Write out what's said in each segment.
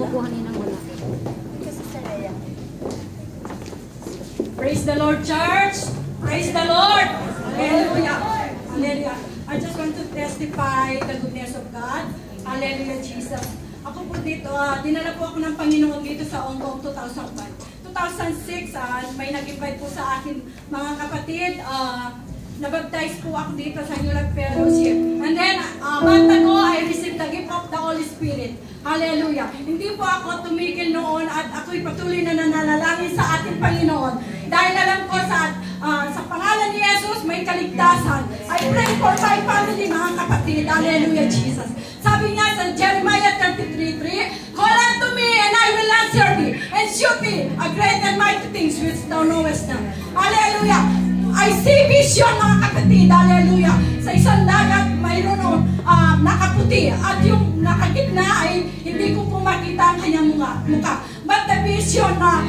kukuha niya ng wala. Praise the Lord, church! Praise the Lord! Hallelujah! Hallelujah! I just want to testify the goodness of God. Hallelujah, Jesus. Ako po dito, dinala po ako ng Panginoon dito sa Hong Kong 2005. 2006, may nag-invite po sa akin mga kapatid. Nabaptize po ako dito sa New Life Fellowship. And then, month ago, I received the gift of the Holy Spirit. Hallelujah. Hindi po ako tumigil noon at ako'y patuloy na nananalangin sa ating Panginoon. Dahil alam ko sa pangalan ni Jesus, may kaligtasan. I pray for my family, mga kapatid. Hallelujah, Jesus. Sabi niya sa Jeremiah 33:3, call unto me and I will answer thee and show thee a great and mighty things which thou knowest not. Hallelujah. I see vision, mga kapatid. Hallelujah. Sa isang dagat, mayroon nakaputi. At yung nakagitna ay hindi ko po makita ang kanyang mukha. But the vision na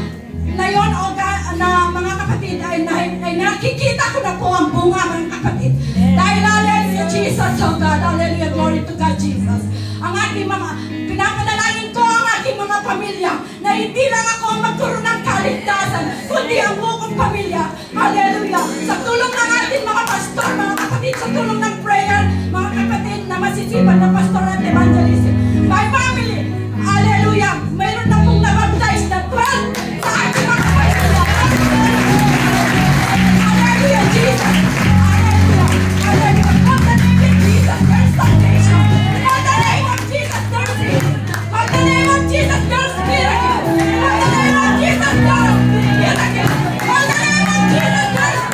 yon, na mga kapatid, ay nakikita ko na po ang bunga, mga kapatid. Dahil hallelujah, Jesus, oh God. Hallelujah, glory to God, Jesus. Ang aking pinapanalangin ko ang aking mga pamilya na hindi lang ako magkaroon ng kaligtasan, kundi ang buong pamilya. Hallelujah. Sa tulong ng ating mga pastor, mga kapatid, sa tulong ng prayer, mga kapatid na masisipan na pastor at evangelism. My family, hallelujah, mayroon na pong nabaptize na 12 sa ating mga pamilya. Hallelujah, Jesus. Hallelujah. Hallelujah. On the name of Jesus, there's salvation. On the name of Jesus, there's healing. On the name of Jesus, there's miracle. On the name of Jesus, there's miracle. On the name of Jesus, there's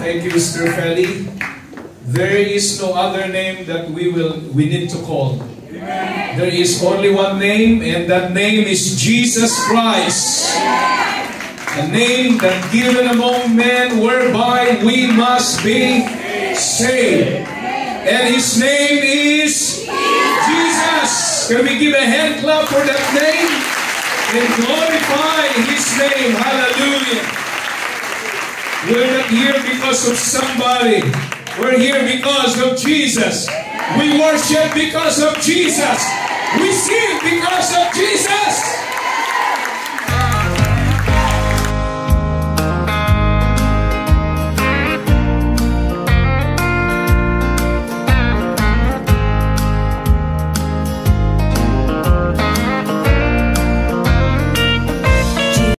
Thank you, Mr. Feli. There is no other name that we need to call. Amen. There is only one name, and that name is Jesus Christ. A name that given among men whereby we must be saved. And His name is Jesus. Can we give a hand clap for that name? And glorify His name. Hallelujah. We're not here because of somebody. We're here because of Jesus. We worship because of Jesus. We sing because of Jesus.